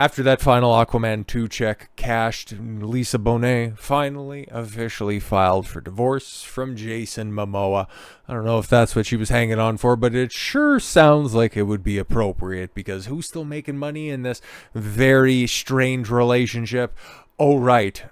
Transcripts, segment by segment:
After that final Aquaman 2 check cashed, Lisa Bonet finally officially filed for divorce from Jason Momoa. I don't know if that's what she was hanging on for, but it sure sounds like it would be appropriate, because who's still making money in this very strange relationship? Oh, right.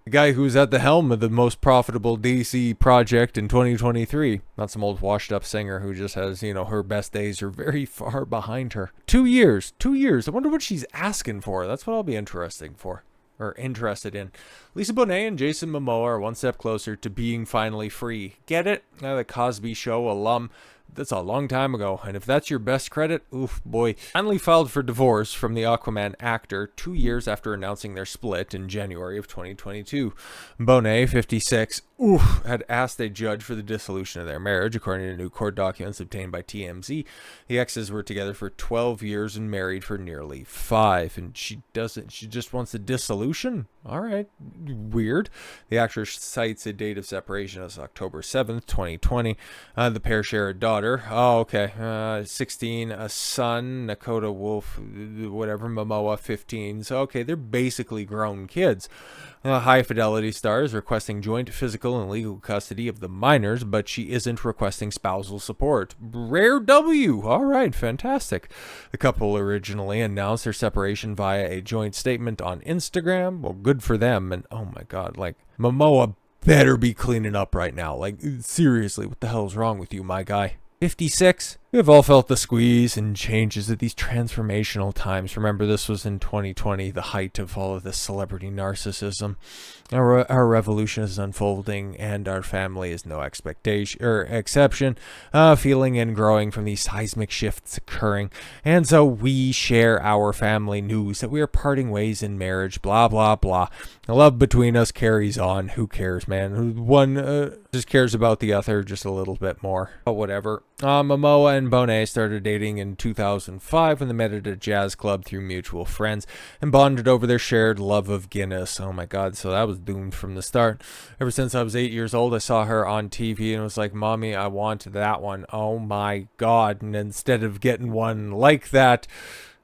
The guy who's at the helm of the most profitable DC project in 2023. Not some old washed up singer who just has, her best days are very far behind her. 2 years. I wonder what she's asking for. That's what I'll be interested in. Lisa Bonet and Jason Momoa are one step closer to being finally free. Get it? The Cosby Show alum. That's a long time ago, and if that's your best credit, oof boy. Finally filed for divorce from the Aquaman actor 2 years after announcing their split in January of 2022. Bonet, 56, had asked a judge for the dissolution of their marriage, according to new court documents obtained by TMZ. The exes were together for 12 years and married for nearly 5, and she just wants a dissolution? All right, weird. The actress cites a date of separation as October 7th, 2020. The pair share a daughter. Oh, okay. 16, a son, Nakota Wolf, whatever, Momoa, 15. So, okay, they're basically grown kids. High Fidelity stars requesting joint physical and legal custody of the minors, but she isn't requesting spousal support. Rare W. All right, fantastic. The couple originally announced their separation via a joint statement on Instagram. Well, good for them. And oh my God, Momoa better be cleaning up right now. Seriously, what the hell is wrong with you, my guy? 56. We have all felt the squeeze and changes at these transformational times. Remember, this was in 2020, the height of all of this celebrity narcissism. Our revolution is unfolding, and our family is no exception. Feeling and growing from these seismic shifts occurring. And so we share our family news that we are parting ways in marriage, blah, blah, blah. The love between us carries on. Who cares, man? One just cares about the other just a little bit more. But whatever. Momoa and Bonet started dating in 2005 when they met at a jazz club through mutual friends and bonded over their shared love of Guinness. Oh my God, so that was doomed from the start. Ever since I was 8 years old, I saw her on TV and was like, Mommy, I want that one. Oh my God. And instead of getting one like that,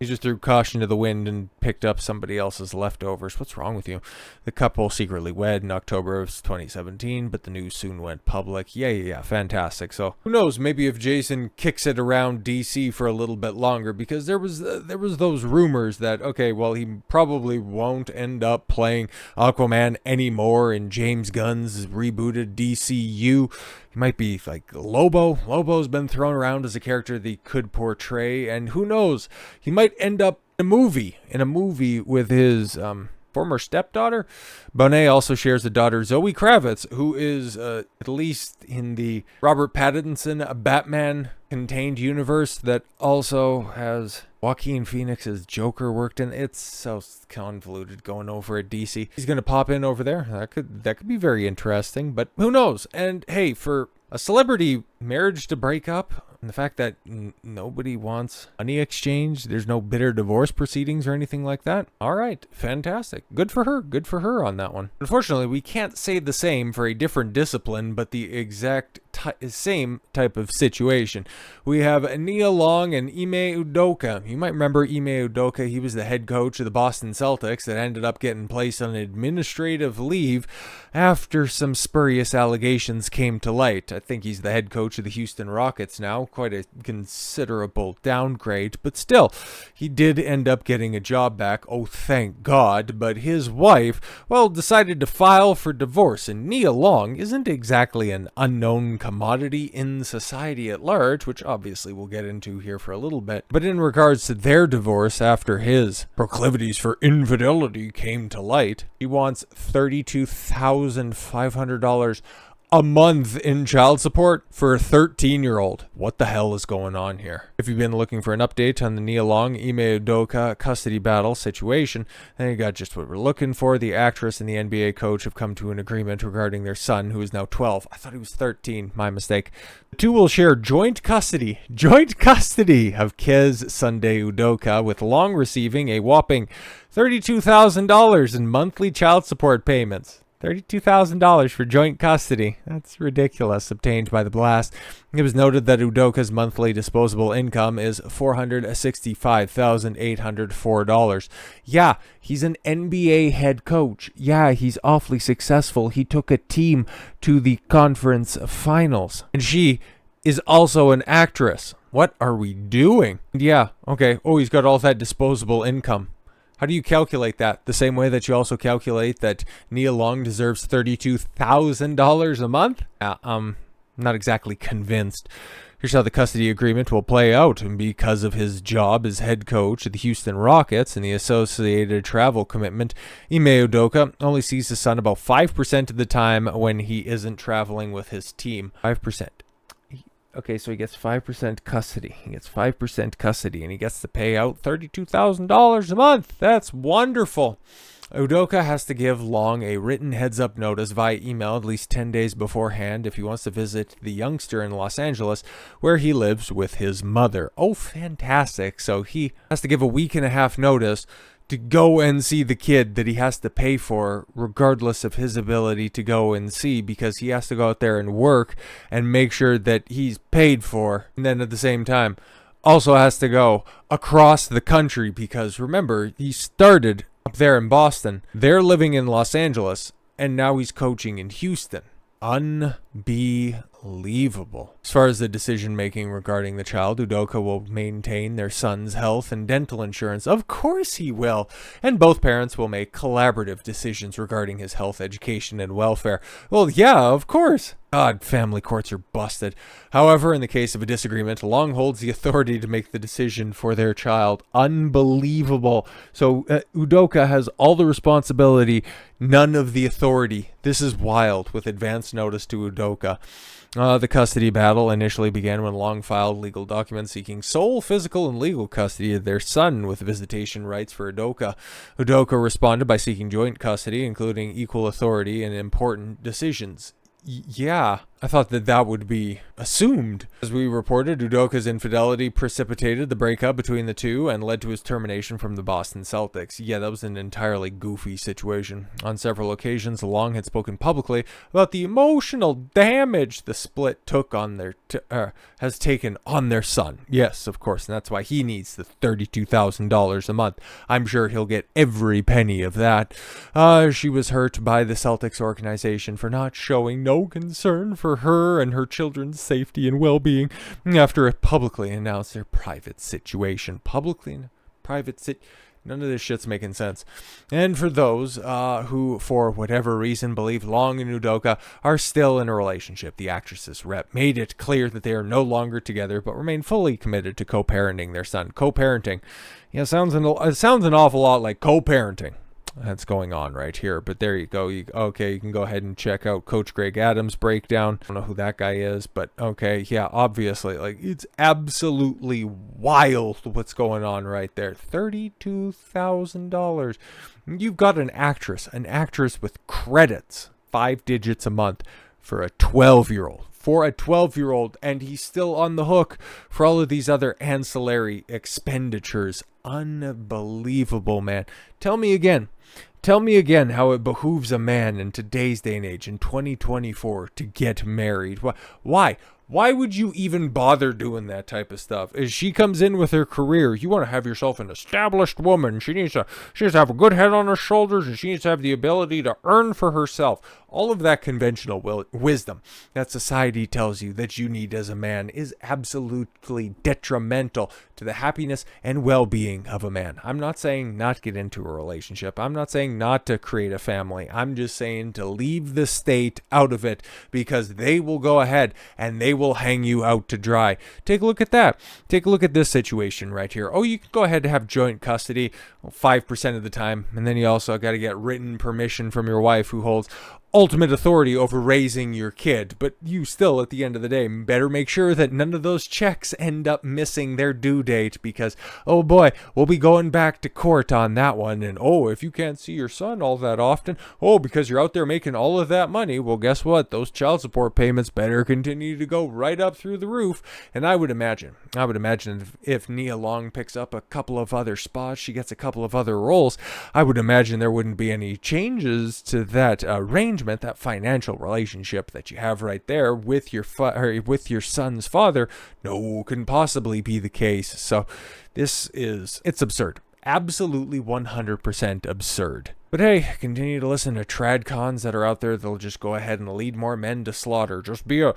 he just threw caution to the wind and picked up somebody else's leftovers. What's wrong with you? The couple secretly wed in October of 2017, but the news soon went public. Yeah, fantastic. So who knows? Maybe if Jason kicks it around DC for a little bit longer, because there was those rumors that, okay, well, he probably won't end up playing Aquaman anymore in James Gunn's rebooted DCU. He might be like Lobo. Lobo's been thrown around as a character that he could portray, and who knows? He might end up in a movie with his former stepdaughter. Bonet also shares a daughter, Zoe Kravitz, who is at least in the Robert Pattinson Batman contained universe that also has Joaquin Phoenix's Joker worked in. It's so convoluted going over at DC. He's going to pop in over there. That could be very interesting, but who knows? And hey, for a celebrity marriage to break up, and the fact that nobody wants money exchange, there's no bitter divorce proceedings or anything like that. All right, fantastic. Good for her on that one. Unfortunately, we can't say the same for a different discipline, but the exact same type of situation. We have Nia Long and Ime Udoka. You might remember Ime Udoka. He was the head coach of the Boston Celtics that ended up getting placed on administrative leave after some spurious allegations came to light. I think he's the head coach of the Houston Rockets now. Quite a considerable downgrade, but still, he did end up getting a job back. Oh, thank God. But his wife, well, decided to file for divorce, and Nia Long isn't exactly an unknown commodity in society at large, which obviously we'll get into here for a little bit. But in regards to their divorce after his proclivities for infidelity came to light, he wants $32,500 a month in child support for a 13-year-old. What the hell is going on here? If you've been looking for an update on the Nia Long, Ime Udoka custody battle situation, then you got just what we're looking for. The actress and the NBA coach have come to an agreement regarding their son, who is now 12. I thought he was 13. My mistake. The two will share joint custody of Kez Sunday Udoka, with Long receiving a whopping $32,000 in monthly child support payments. $32,000 for joint custody. That's ridiculous, obtained by the blast. It was noted that Udoka's monthly disposable income is $465,804. Yeah, he's an NBA head coach. Yeah, he's awfully successful. He took a team to the conference finals. And she is also an actress. What are we doing? Yeah, okay. Oh, he's got all that disposable income. How do you calculate that? The same way that you also calculate that Nia Long deserves $32,000 a month? Not exactly convinced. Here's how the custody agreement will play out. And because of his job as head coach of the Houston Rockets and the associated travel commitment, Ime Udoka only sees his son about 5% of the time when he isn't traveling with his team. 5%. Okay, so he gets 5% custody. He gets 5% custody, and he gets to pay out $32,000 a month. That's wonderful. Udoka has to give Long a written heads-up notice via email at least 10 days beforehand if he wants to visit the youngster in Los Angeles, where he lives with his mother. Oh, fantastic. So he has to give a week and a half notice to go and see the kid that he has to pay for, regardless of his ability to go and see, because he has to go out there and work and make sure that he's paid for. And then at the same time, also has to go across the country, because remember, he started up there in Boston. They're living in Los Angeles, and now he's coaching in Houston. Unbelievable. As far as the decision making regarding the child, Udoka will maintain their son's health and dental insurance. Of course he will. And both parents will make collaborative decisions regarding his health, education, and welfare. Well, yeah, of course. God, family courts are busted. However, in the case of a disagreement, Long holds the authority to make the decision for their child. Unbelievable. So Udoka has all the responsibility, none of the authority. This is wild, with advance notice to Udoka. The custody battle initially began when Long filed legal documents seeking sole physical and legal custody of their son with visitation rights for Udoka. Udoka responded by seeking joint custody, including equal authority in important decisions. Yeah, I thought that would be assumed. As we reported, Udoka's infidelity precipitated the breakup between the two and led to his termination from the Boston Celtics. Yeah, that was an entirely goofy situation. On several occasions, Long had spoken publicly about the emotional damage the split took on has taken on their son. Yes, of course, and that's why he needs the $32,000 a month. I'm sure he'll get every penny of that. She was hurt by the Celtics organization for not showing no concern for her and her children's safety and well-being after it publicly announced their private situation. None of this shit's making sense. And for those who, for whatever reason, believe Long and Udoka are still in a relationship, the actress's rep made it clear that they are no longer together, but remain fully committed to co-parenting their son. Co-parenting. Yeah, it sounds an awful lot like co-parenting. That's going on right here, but there you go. You can go ahead and check out Coach Greg Adams' breakdown. I don't know who that guy is, but okay, yeah, obviously, like, it's absolutely wild what's going on right there. $32,000. You've got an actress with credits, 5 digits a month for a 12-year-old. For a 12-year-old, and he's still on the hook for all of these other ancillary expenditures. Unbelievable, man. Tell me again how it behooves a man in today's day and age, in 2024, to get married. Why? Why would you even bother doing that type of stuff? As she comes in with her career, you want to have yourself an established woman. She needs to have a good head on her shoulders, and she needs to have the ability to earn for herself. All of that conventional wisdom that society tells you that you need as a man is absolutely detrimental to the happiness and well-being of a man. I'm not saying not get into a relationship. I'm not saying not to create a family. I'm just saying to leave the state out of it, because they will go ahead and they will hang you out to dry. Take a look at that. Take a look at this situation right here. Oh, you can go ahead and have joint custody 5% of the time, and then you also got to get written permission from your wife, who holds ultimate authority over raising your kid. But you still, at the end of the day, better make sure that none of those checks end up missing their due date, because, oh boy, we'll be going back to court on that one. And oh, if you can't see your son all that often, oh, because you're out there making all of that money, well, guess what? Those child support payments better continue to go go right up through the roof. And I would imagine if Nia Long picks up a couple of other spots, she gets a couple of other roles, I would imagine there wouldn't be any changes to that arrangement, that financial relationship that you have right there with your son's father. No, couldn't possibly be the case. So it's absurd. Absolutely 100% absurd. But hey, continue to listen to tradcons that are out there. They'll just go ahead and lead more men to slaughter. Just be a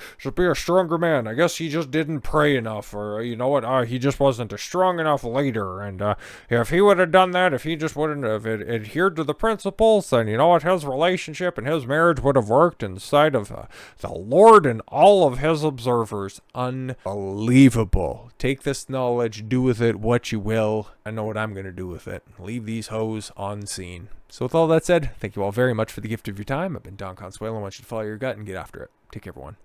stronger man. I guess he just didn't pray enough, or you know what? He just wasn't a strong enough leader. And if he would have done that, if he just wouldn't have adhered to the principles, then you know what? His relationship and his marriage would have worked in sight of the Lord and all of his observers. Unbelievable. Take this knowledge, do with it what you will. I know what I'm going to do with it. Leave these hoes on scene. So with all that said, thank you all very much for the gift of your time. I've been Don Consuelo. I want you to follow your gut and get after it. Take care, everyone.